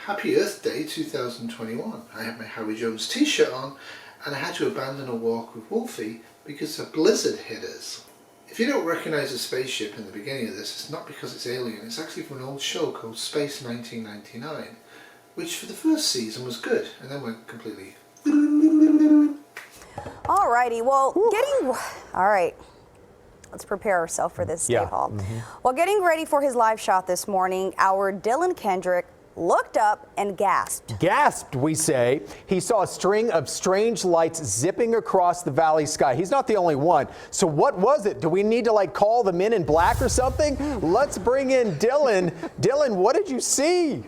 Happy Earth Day 2021. I had my Howie Jones t-shirt on and I had to abandon a walk with Wolfie because a blizzard hit us. If you don't recognise the spaceship in the beginning of this, it's not because it's alien, it's actually from an old show called Space 1999, which for the first season was good and then went completely... Alrighty, well, alright. Let's prepare ourselves for this day, Paul. While getting ready for his live shot this morning, our Dylan Kendrick looked up and gasped. Gasped, we say. He saw a string of strange lights zipping across the valley sky. He's not the only one. So what was it? Do we need to call the Men in Black or something? Let's bring in Dylan. Dylan, what did you see?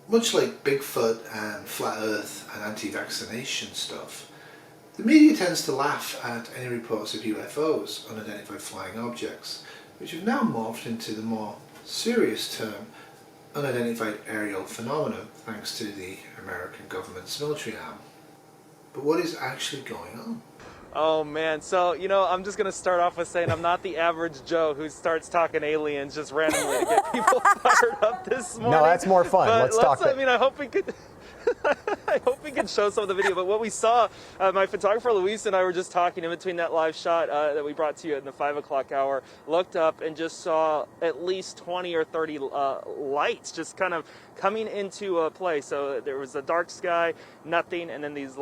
Much like Bigfoot and Flat Earth and anti-vaccination stuff, the media tends to laugh at any reports of UFOs, unidentified flying objects, which have now morphed into the more serious term unidentified aerial phenomenon thanks to the American government's military arm. But what is actually going on? Oh man, so I'm just gonna start off with saying I'm not the average Joe who starts talking aliens just randomly to get people fired up this morning. No, that's more fun. But let's talk. I mean, I hope we could. I hope we can show some of the video. But what we saw, my photographer Luis and I were just talking in between that live shot that we brought to you in the 5 o'clock hour. Looked up and just saw at least 20 or 30 lights just kind of coming into play. So there was a dark sky, nothing, and then these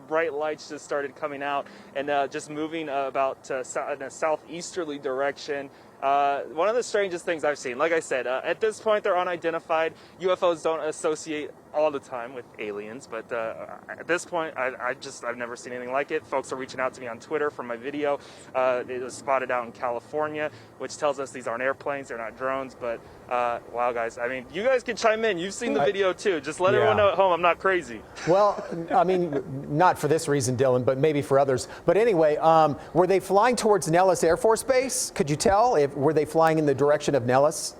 bright lights just started coming out and just moving about in a southeasterly direction. One of the strangest things I've seen, like I said, at this point they're unidentified. UFOs don't associate all the time with aliens, but at this point I've never seen anything like it. Folks are reaching out to me on Twitter for my video. It was spotted out in California, which tells us these aren't airplanes, they're not drones, but wow guys, I mean, you guys can chime in. You've seen the video too. Just let everyone know at home I'm not crazy. Well, I mean, not for this reason, Dylan, but maybe for others. But anyway, were they flying towards Nellis Air Force Base? Could you tell? Were they flying in the direction of Nellis?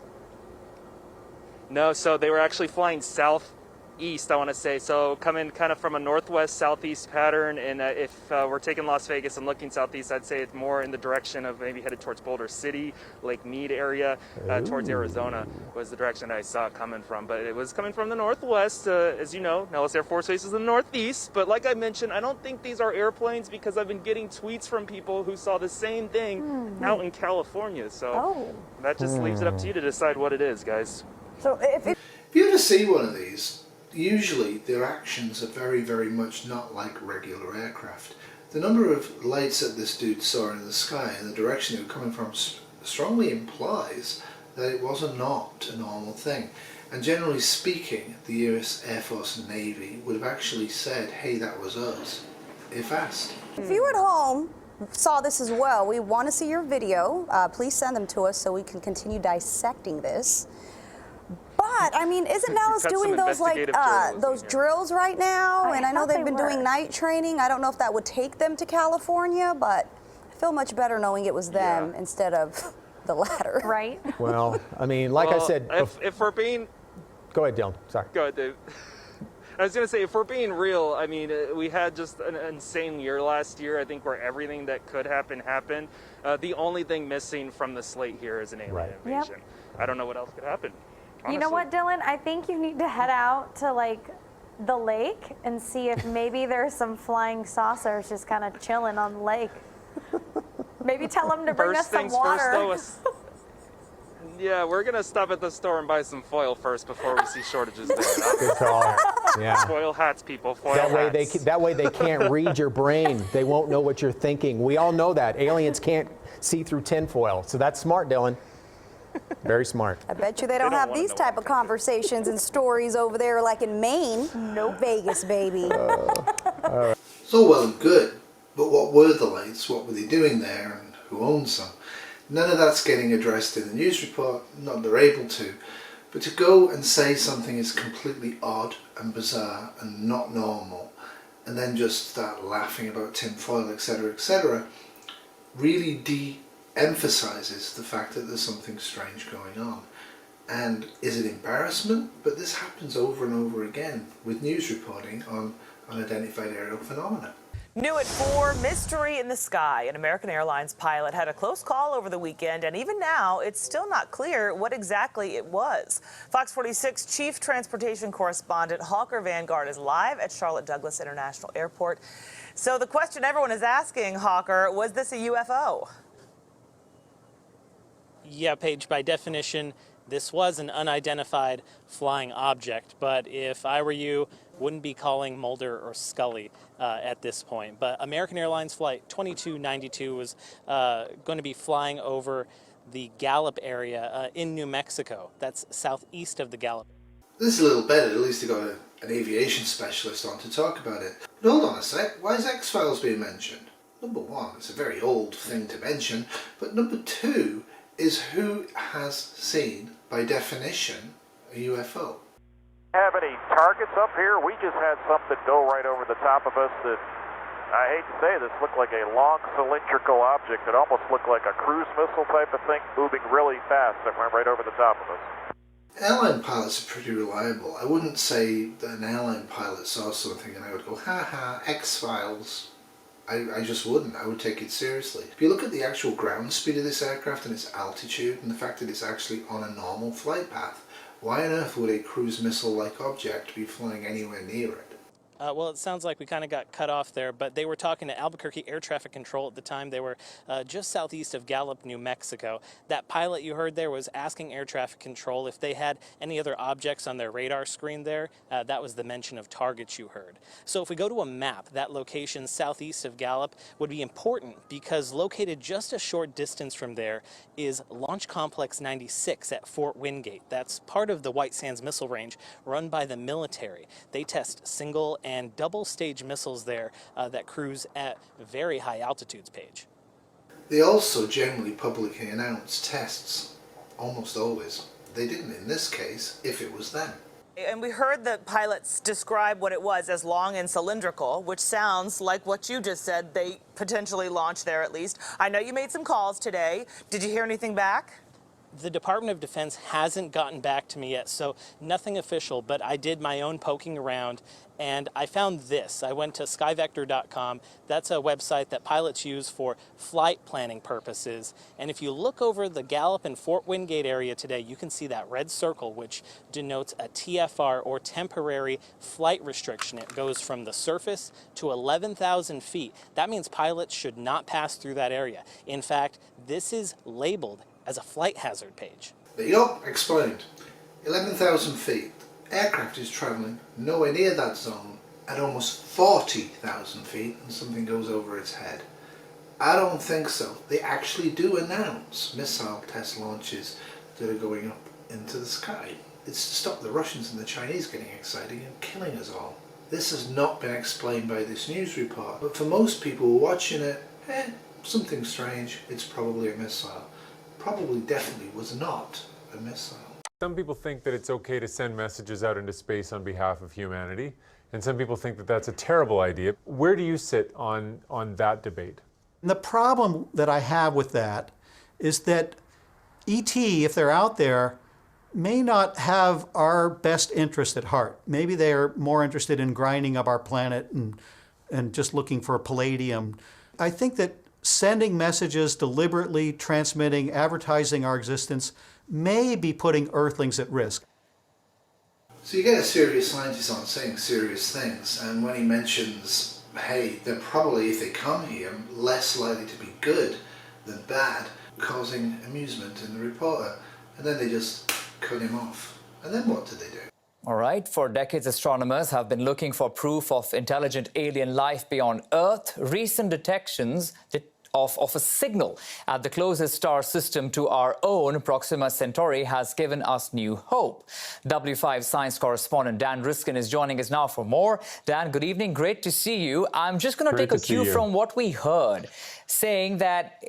No, so they were actually flying southeast, I want to say. So coming kind of from a northwest-southeast pattern, and if we're taking Las Vegas and looking southeast, I'd say it's more in the direction of maybe headed towards Boulder City, Lake Mead area, towards Arizona was the direction I saw it coming from. But it was coming from the northwest. As you know, Nellis Air Force Base is in the northeast. But like I mentioned, I don't think these are airplanes because I've been getting tweets from people who saw the same thing out in California. So that just leaves it up to you to decide what it is, guys. So if you ever see one of these, usually their actions are very, very much not like regular aircraft. The number of lights that this dude saw in the sky and the direction they were coming from strongly implies that it was not a normal thing. And generally speaking, the US Air Force and Navy would have actually said, hey, that was us, if asked. If you at home saw this as well, we want to see your video. Please send them to us so we can continue dissecting this. But I mean, isn't Nellis doing those those drills right now? And I know they've been doing night training. I don't know if that would take them to California, but I feel much better knowing it was them instead of the latter. Right. Well, I mean, like I said, if we're being... Go ahead, Dylan. Sorry. Go ahead, Dave. I was going to say, if we're being real, I mean, we had just an insane year last year, I think, where everything that could happen happened. The only thing missing from the slate here is an alien invasion. I don't know what else could happen. Honestly. You know what, Dylan? I think you need to head out to the lake and see if maybe there's some flying saucers just kind of chilling on the lake. Maybe tell them to bring us some water. Yeah, we're gonna stop at the store and buy some foil first before we see shortages there. Good call. Yeah. Foil hats, people. Foil hats. That way they can't read your brain. They won't know what you're thinking. We all know that. Aliens can't see through tinfoil. So that's smart, Dylan. Very smart. I bet you they don't have these type of conversations and stories over there like in Maine. No Vegas, baby. It's all well and good, but what were the lights? What were they doing there and who owns them? None of that's getting addressed in the news report, not they're able to. But to go and say something is completely odd and bizarre and not normal, and then just start laughing about tinfoil, etc., really de-emphasizes the fact that there's something strange going on. And is it embarrassment? But this happens over and over again with news reporting on unidentified aerial phenomena. New at 4, mystery in the sky. An American Airlines pilot had a close call over the weekend, and even now, it's still not clear what exactly it was. Fox 46 Chief Transportation Correspondent Hawker Vanguard is live at Charlotte Douglas International Airport. So the question everyone is asking, Hawker, was this a UFO? Yeah, Paige, by definition, this was an unidentified flying object. But if I were you, wouldn't be calling Mulder or Scully at this point. But American Airlines Flight 2292 was going to be flying over the Gallup area in New Mexico. That's southeast of the Gallup. This is a little better. At least they got an aviation specialist on to talk about it. But hold on a sec. Why is X-Files being mentioned? Number one, it's a very old thing to mention. But number two is who has seen, by definition, a UFO. Have any targets up here? We just had something go right over the top of us that, I hate to say this, looked like a long cylindrical object. It almost looked like a cruise missile type of thing moving really fast that went right over the top of us. Airline pilots are pretty reliable. I wouldn't say that an airline pilot saw something and I would go, ha ha, X-Files. I just wouldn't. I would take it seriously. If you look at the actual ground speed of this aircraft and its altitude and the fact that it's actually on a normal flight path, why on earth would a cruise missile-like object be flying anywhere near it? Well, it sounds like we kind of got cut off there, but they were talking to Albuquerque Air Traffic Control at the time. They were just southeast of Gallup, New Mexico. That pilot you heard there was asking Air Traffic Control if they had any other objects on their radar screen there. That was the mention of targets you heard. So if we go to a map, that location southeast of Gallup would be important because located just a short distance from there is Launch Complex 96 at Fort Wingate. That's part of the White Sands Missile Range run by the military. They test single and double-stage missiles there that cruise at very high altitudes, Paige. They also generally publicly announce tests, almost always. They didn't in this case, if it was them. And we heard the pilots describe what it was as long and cylindrical, which sounds like what you just said they potentially launched there at least. I know you made some calls today. Did you hear anything back? The Department of Defense hasn't gotten back to me yet, so nothing official, but I did my own poking around and I found this. I went to skyvector.com. That's a website that pilots use for flight planning purposes. And if you look over the Gallup and Fort Wingate area today, you can see that red circle, which denotes a TFR or temporary flight restriction. It goes from the surface to 11,000 feet. That means pilots should not pass through that area. In fact, this is labeled as a flight hazard, Page. There you go, explained. 11,000 feet. Aircraft is travelling nowhere near that zone at almost 40,000 feet and something goes over its head. I don't think so. They actually do announce missile test launches that are going up into the sky. It's to stop the Russians and the Chinese getting excited and killing us all. This has not been explained by this news report, but for most people watching it, something strange, it's probably a missile. Probably definitely was not a missile. Some people think that it's okay to send messages out into space on behalf of humanity, and some people think that that's a terrible idea. Where do you sit on that debate? The problem that I have with that is that ET, if they're out there, may not have our best interest at heart. Maybe they're more interested in grinding up our planet and just looking for palladium. I think that sending messages, deliberately transmitting, advertising our existence, may be putting Earthlings at risk. So you get a serious scientist on saying serious things, and when he mentions, hey, they're probably, if they come here, less likely to be good than bad, causing amusement in the reporter, and then they just cut him off. And then what do they do? All right, for decades, astronomers have been looking for proof of intelligent alien life beyond Earth. Recent detections of a signal at the closest star system to our own, Proxima Centauri, has given us new hope. W5 science correspondent Dan Riskin is joining us now for more. Dan, good evening. Great to see you. I'm just going to take a cue from what we heard, saying that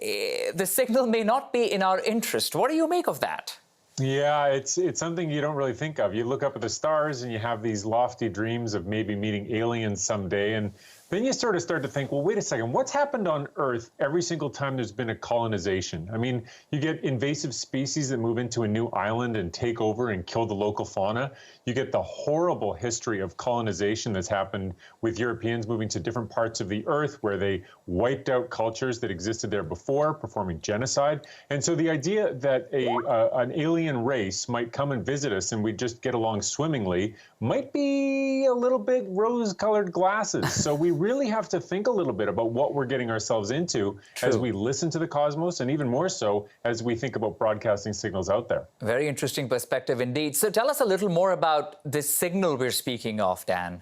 the signal may not be in our interest. What do you make of that? Yeah, it's something you don't really think of. You look up at the stars and you have these lofty dreams of maybe meeting aliens someday, and then you sort of start to think, well, wait a second, what's happened on Earth every single time there's been a colonization? I mean, you get invasive species that move into a new island and take over and kill the local fauna. You get the horrible history of colonization that's happened with Europeans moving to different parts of the Earth where they wiped out cultures that existed there before, performing genocide. And so the idea that an alien race might come and visit us and we just get along swimmingly might be a little bit rose-colored glasses. So we really have to think a little bit about what we're getting ourselves into as we listen to the cosmos, and even more so as we think about broadcasting signals out there. Very interesting perspective indeed. So tell us a little more about this signal we're speaking of, Dan.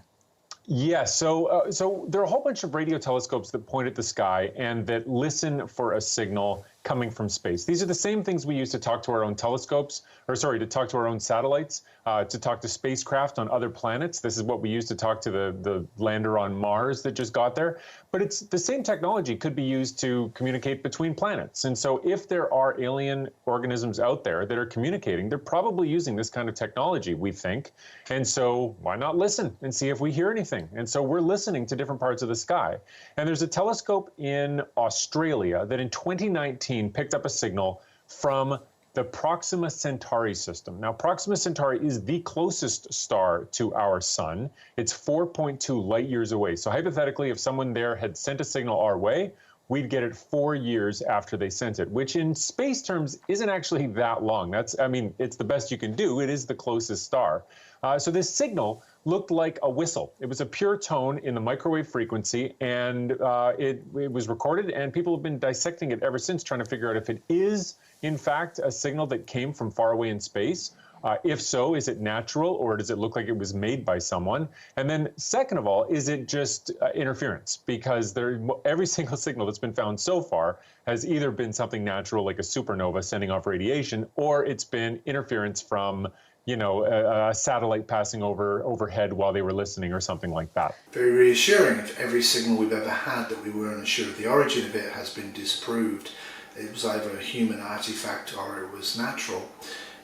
Yes, so there are a whole bunch of radio telescopes that point at the sky and that listen for a signal coming from space. These are the same things we use to talk to our own telescopes, or sorry, to talk to our own satellites, to talk to spacecraft on other planets. This is what we use to talk to the lander on Mars that just got there. But it's the same technology could be used to communicate between planets. And so if there are alien organisms out there that are communicating, they're probably using this kind of technology, we think. And so why not listen and see if we hear anything? And so we're listening to different parts of the sky. And there's a telescope in Australia that in 2019 picked up a signal from the Proxima Centauri system. Now, Proxima Centauri is the closest star to our sun. It's 4.2 light years away. So hypothetically, if someone there had sent a signal our way, we'd get it 4 years after they sent it, which in space terms isn't actually that long. It's the best you can do. It is the closest star. So this signal looked like a whistle. It was a pure tone in the microwave frequency, and it was recorded, and people have been dissecting it ever since, trying to figure out if it is, in fact, a signal that came from far away in space. If so, is it natural, or does it look like it was made by someone? And then second of all, is it just interference? Because every single signal that's been found so far has either been something natural, like a supernova sending off radiation, or it's been interference from a satellite passing overhead while they were listening or something like that. Very reassuring. If every signal we've ever had that we weren't sure of the origin of it has been disproved, it was either a human artifact or it was natural,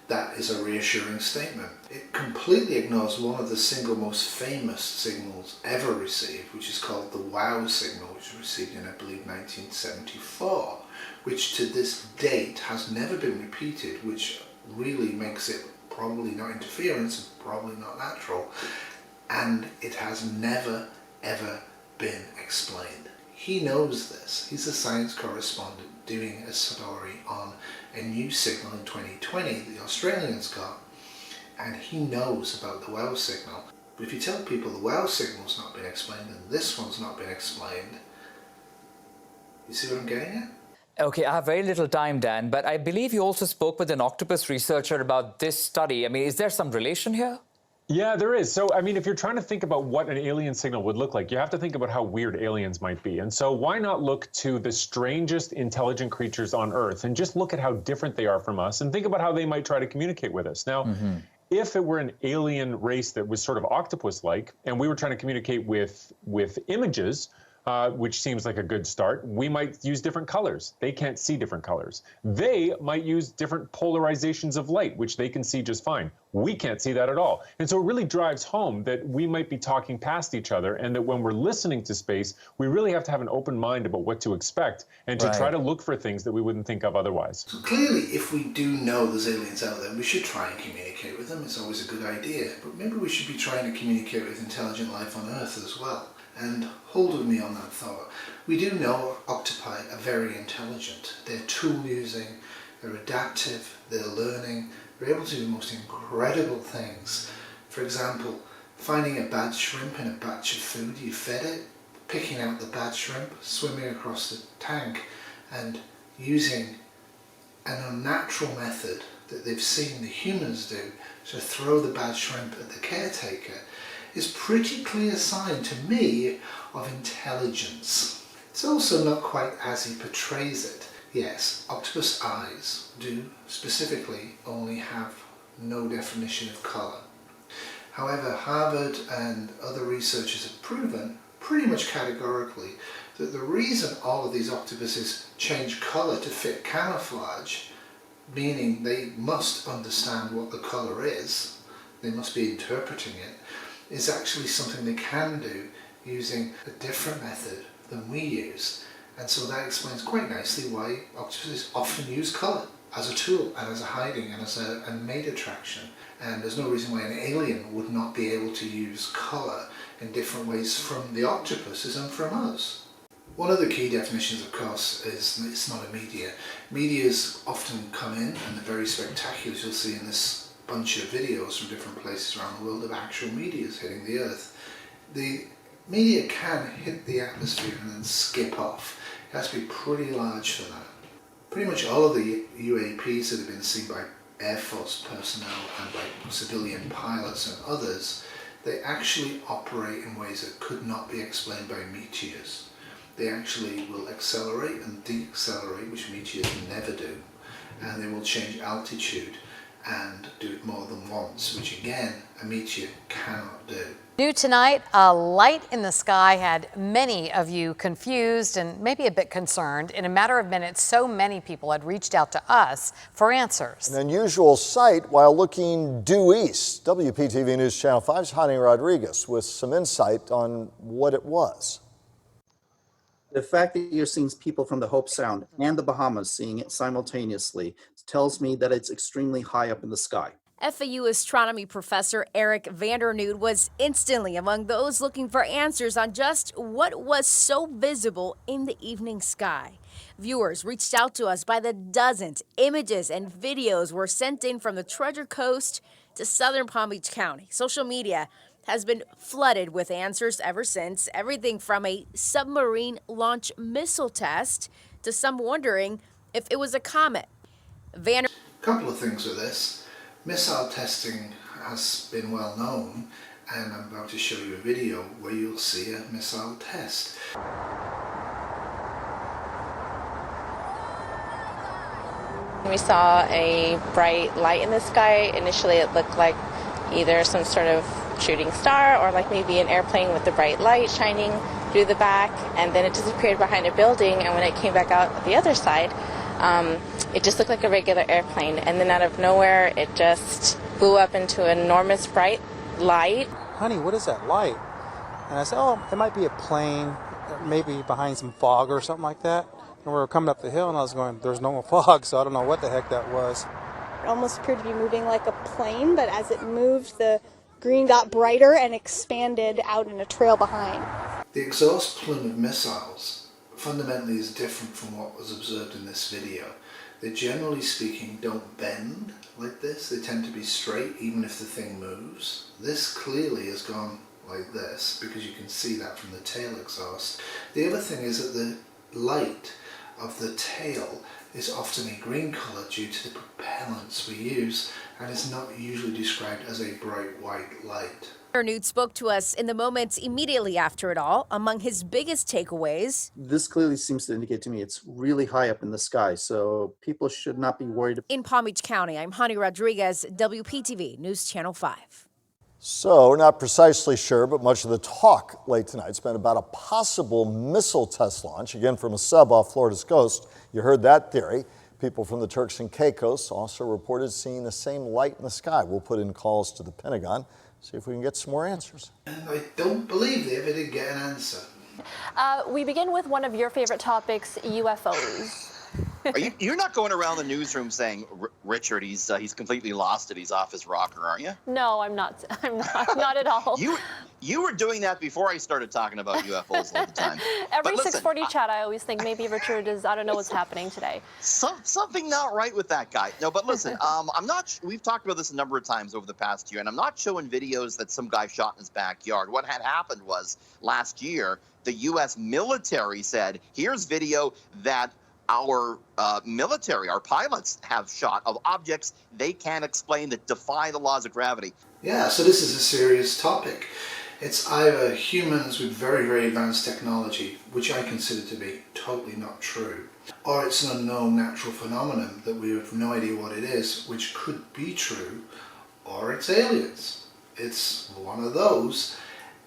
that is a reassuring statement. It completely ignores one of the single most famous signals ever received, which is called the WOW signal, which was received in, I believe, 1974, which to this date has never been repeated, which really makes it probably not interference, probably not natural, and it has never ever been explained. He knows this. He's a science correspondent doing a story on a new signal in 2020 that the Australians got, and he knows about the WOW signal. But if you tell people the WOW signal's not been explained and this one's not been explained, you see what I'm getting at? Okay, I have very little time, Dan, but I believe you also spoke with an octopus researcher about this study. I mean, is there some relation here? Yeah, there is. So, if you're trying to think about what an alien signal would look like, you have to think about how weird aliens might be. And so why not look to the strangest intelligent creatures on Earth and just look at how different they are from us and think about how they might try to communicate with us. Now, if it were an alien race that was sort of octopus-like and we were trying to communicate with images, which seems like a good start, we might use different colors. They can't see different colors. They might use different polarizations of light, which they can see just fine. We can't see that at all. And so it really drives home that we might be talking past each other, and that when we're listening to space, we really have to have an open mind about what to expect and to try to look for things that we wouldn't think of otherwise. So clearly, if we do know there's aliens out there, we should try and communicate with them. It's always a good idea. But maybe we should be trying to communicate with intelligent life on Earth as well. And hold with me on that thought. We do know octopi are very intelligent. They're tool using, they're adaptive, they're learning, they're able to do the most incredible things. For example, finding a bad shrimp in a batch of food, you fed it, picking out the bad shrimp, swimming across the tank, and using an unnatural method that they've seen the humans do to throw the bad shrimp at the caretaker is pretty clear sign to me of intelligence. It's also not quite as he portrays it. Yes, octopus eyes do specifically only have no definition of colour. However, Harvard and other researchers have proven pretty much categorically that the reason all of these octopuses change colour to fit camouflage meaning they must understand what the colour is, they must be interpreting it, is actually something they can do using a different method than we use. And so that explains quite nicely why octopuses often use colour as a tool and as a hiding and as a mate attraction. And there's no reason why an alien would not be able to use colour in different ways from the octopuses and from us. One of the key definitions, of course, is it's not a meteor. Meteors often come in and they're very spectacular, as you'll see in this bunch of videos from different places around the world of actual meteors hitting the Earth. The meteor can hit the atmosphere and then skip off. It has to be pretty large for that. Pretty much all of the UAPs that have been seen by Air Force personnel and by civilian pilots and others, they actually operate in ways that could not be explained by meteors. They actually will accelerate and decelerate, which meteors never do, and they will change altitude and do it more than once, which again, a meteor cannot do. New tonight, a light in the sky had many of you confused and maybe a bit concerned. In a matter of minutes, so many people had reached out to us for answers. An unusual sight while looking due east. WPTV News Channel 5's Hani Rodriguez with some insight on what it was. The fact that you're seeing people from the Hope Sound and the Bahamas seeing it simultaneously tells me that it's extremely high up in the sky. FAU astronomy professor Eric Vandernoot was instantly among those looking for answers on just what was so visible in the evening sky. Viewers reached out to us by the dozens. Images and videos were sent in from the Treasure Coast to southern Palm Beach County. Social media has been flooded with answers ever since, everything from a submarine launch missile test to some wondering if it was a comet. A couple of things with this. Missile testing has been well known, and I'm about to show you a video where you'll see a missile test. We saw a bright light in the sky. Initially it looked like either some sort of shooting star or like maybe an airplane with the bright light shining through the back, and then it disappeared behind a building, and when it came back out the other side, it just looked like a regular airplane, and then out of nowhere it just blew up into an enormous bright light. Honey, what is that light? And I said, oh, it might be a plane, maybe behind some fog or something like that. And we were coming up the hill and I was going, there's no fog, so I don't know what the heck that was. It almost appeared to be moving like a plane, but as it moved, the green got brighter and expanded out in a trail behind. The exhaust plume of missiles fundamentally is different from what was observed in this video. They generally speaking don't bend like this. They tend to be straight even if the thing moves. This clearly has gone like this because you can see that from the tail exhaust. The other thing is that the light of the tail is often a green colour due to the propellants we use, and is not usually described as a bright white light. Vandernoot spoke to us in the moments immediately after it all. Among his biggest takeaways, This clearly seems to indicate to me it's really high up in the sky, so people should not be worried. In Palm Beach County, I'm Hani Rodriguez, WPTV News Channel 5. So, we're not precisely sure, but much of the talk late tonight has been about a possible missile test launch, again from a sub off Florida's coast. You heard that theory. People from the Turks and Caicos also reported seeing the same light in the sky. We'll put in calls to the Pentagon, see if we can get some more answers. And I don't believe they ever did get an answer. We begin with one of your favorite topics, UFOs. You're not going around the newsroom saying, Richard, he's completely lost it. He's off his rocker, are you? No, I'm not. I'm not at all. You were doing that before I started talking about UFOs all the time. Every 640 chat, I always think maybe Richard is, I don't know what's happening today. Something not right with that guy. No, but listen, we've talked about this a number of times over the past year, and I'm not showing videos that some guy shot in his backyard. What had happened was last year, the U.S. military said, here's video that our military, our pilots have shot of objects they can't explain that defy the laws of gravity. Yeah, so this is a serious topic. It's either humans with very, very advanced technology, which I consider to be totally not true, or it's an unknown natural phenomenon that we have no idea what it is, which could be true, or it's aliens. It's one of those.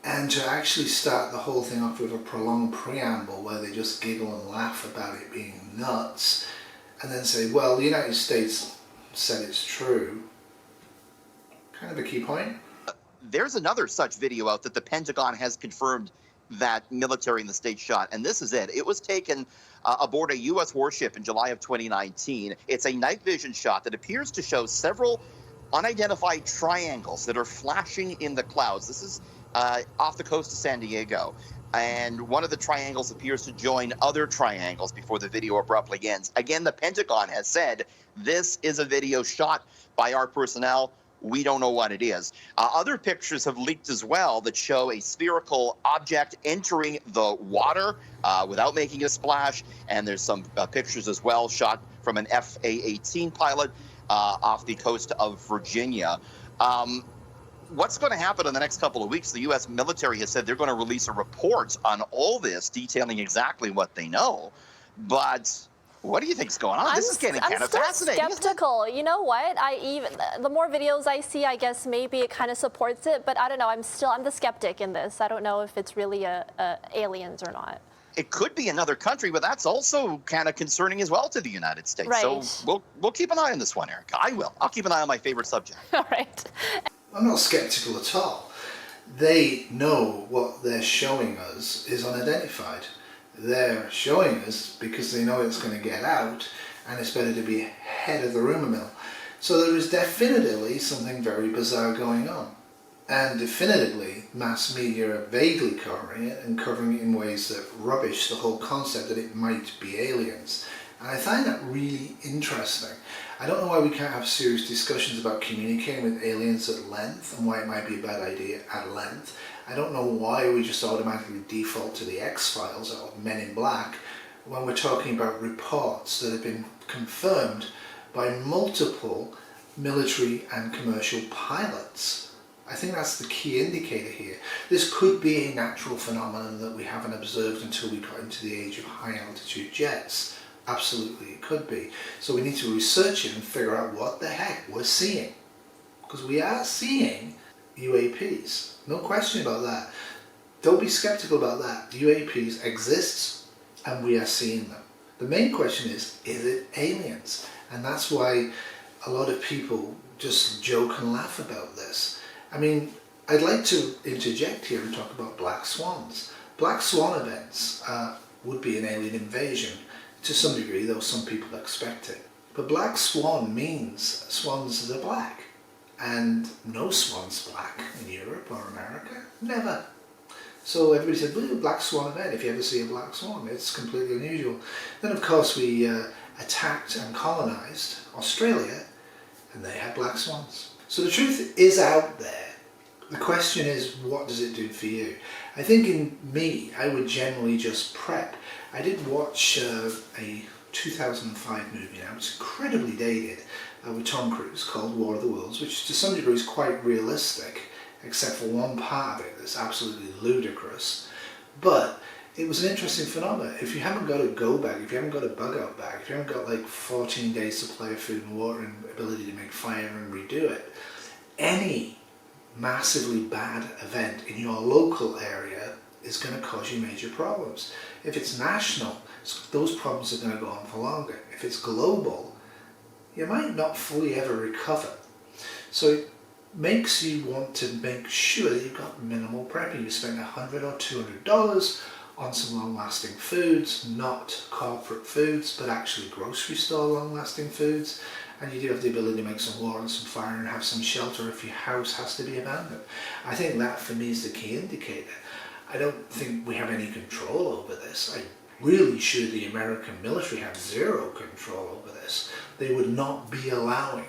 And to actually start the whole thing off with a prolonged preamble where they just giggle and laugh about it being nuts, and then say, well, the United States said it's true. Kind of a key point. There's another such video out that the Pentagon has confirmed that military in the state shot, and this is it. It was taken aboard a U.S. warship in July of 2019. It's a night vision shot that appears to show several unidentified triangles that are flashing in the clouds. This is off the coast of San Diego. And one of the triangles appears to join other triangles before the video abruptly ends. Again, the Pentagon has said this is a video shot by our personnel. We don't know what it is. Other pictures have leaked as well that show a spherical object entering the water without making a splash. And there's some pictures as well shot from an FA-18 pilot off the coast of Virginia. What's going to happen in the next couple of weeks? The U.S. military has said they're going to release a report on all this, detailing exactly what they know. But what do you think's going on? This is getting kind of fascinating. I'm skeptical. You know what? The more videos I see, I guess maybe it kind of supports it. But I don't know. I'm the skeptic in this. I don't know if it's really aliens or not. It could be another country, but that's also kind of concerning as well to the United States. Right. So we'll keep an eye on this one, Erica. I will. I'll keep an eye on my favorite subject. All right. I'm not skeptical at all. They know what they're showing us is unidentified. They're showing us because they know it's going to get out and it's better to be ahead of the rumour mill. So there is definitively something very bizarre going on. And definitively, mass media are vaguely covering it and covering it in ways that rubbish the whole concept that it might be aliens. And I find that really interesting. I don't know why we can't have serious discussions about communicating with aliens at length and why it might be a bad idea at length. I don't know why we just automatically default to the X-Files or Men in Black when we're talking about reports that have been confirmed by multiple military and commercial pilots. I think that's the key indicator here. This could be a natural phenomenon that we haven't observed until we got into the age of high altitude jets. Absolutely, it could be. So we need to research it and figure out what the heck we're seeing. Because we are seeing UAPs. No question about that. Don't be skeptical about that. UAPs exist and we are seeing them. The main question is it aliens? And that's why a lot of people just joke and laugh about this. I mean, I'd like to interject here and talk about black swans. Black swan events would be an alien invasion. To some degree, though some people expect it. But black swan means swans are black. And no swan's black in Europe or America. Never. So everybody said, well, black swan event, if you ever see a black swan, it's completely unusual. Then of course we attacked and colonized Australia, and they had black swans. So the truth is out there. The question is, what does it do for you? I think in me, I would generally just prep. I did watch a 2005 movie now, it's incredibly dated, with Tom Cruise called War of the Worlds, which to some degree is quite realistic, except for one part of it that's absolutely ludicrous. But it was an interesting phenomenon. If you haven't got a go bag, if you haven't got a bug out bag, if you haven't got like 14 days supply of food and water and ability to make fire and redo it, any massively bad event in your local area is going to cause you major problems. If it's national, those problems are going to go on for longer. If it's global, you might not fully ever recover. So it makes you want to make sure that you've got minimal prepping. You spend $100 or $200 on some long-lasting foods, not corporate foods, but actually grocery store long-lasting foods. And you do have the ability to make some water and some fire and have some shelter if your house has to be abandoned. I think that for me is the key indicator. I don't think we have any control over this. I'm really sure the American military have zero control over this. They would not be allowing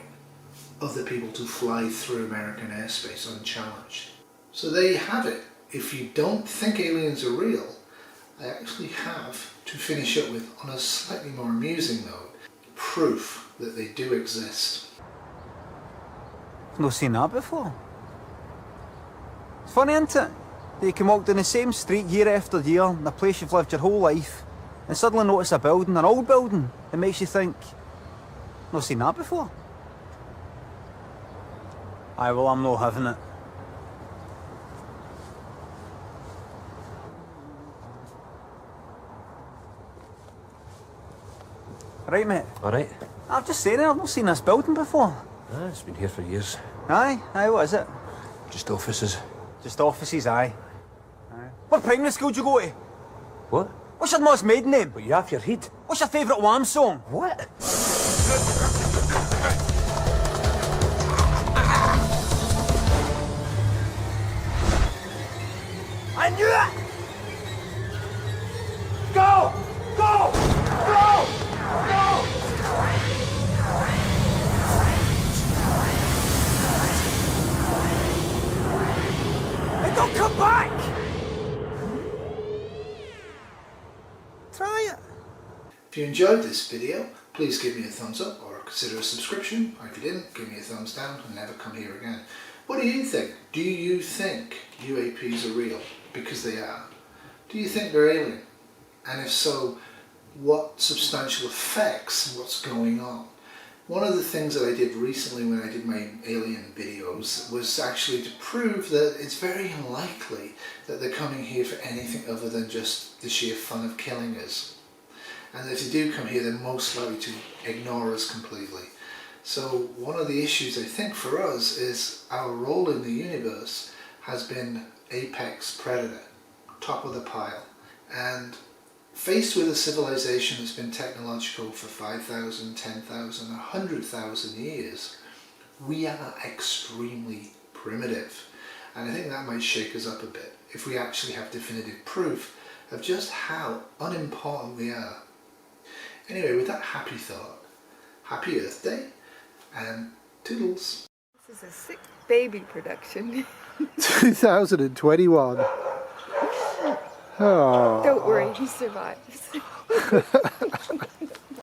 other people to fly through American airspace unchallenged. So there you have it. If you don't think aliens are real, I actually have, to finish up with on a slightly more amusing note, proof that they do exist. I've not seen that before. It's funny, isn't it? That you can walk down the same street year after year in a place you've lived your whole life and suddenly notice a building, an old building, that makes you think, I've not seen that before. Aye, well, I'm not having it. Right, mate? All right. I'm just saying, I've not seen this building before. It's been here for years. Aye, what is it? Just offices. Just offices, aye. What primary school do you go to? What? What's your mother's maiden name? But you have your head. What's your favourite Wham song? What? I knew it! Go! Go! Go! Go! Hey, don't come back! Try it. If you enjoyed this video, please give me a thumbs up or consider a subscription. Or if you didn't, give me a thumbs down and never come here again. What do you think? Do you think UAPs are real? Because they are. Do you think they're alien? And if so, what substantial effects and what's going on? One of the things that I did recently when I did my alien videos was actually to prove that it's very unlikely that they're coming here for anything other than just the sheer fun of killing us. And if they do come here, they're most likely to ignore us completely. So one of the issues I think for us is our role in the universe has been apex predator, top of the pile. And faced with a civilization that's been technological for 5,000, 10,000, 100,000 years, we are extremely primitive. And I think that might shake us up a bit if we actually have definitive proof of just how unimportant we are. Anyway, with that happy thought, happy Earth Day and toodles. This is a sick baby production. 2021. Oh. Don't worry, he survives.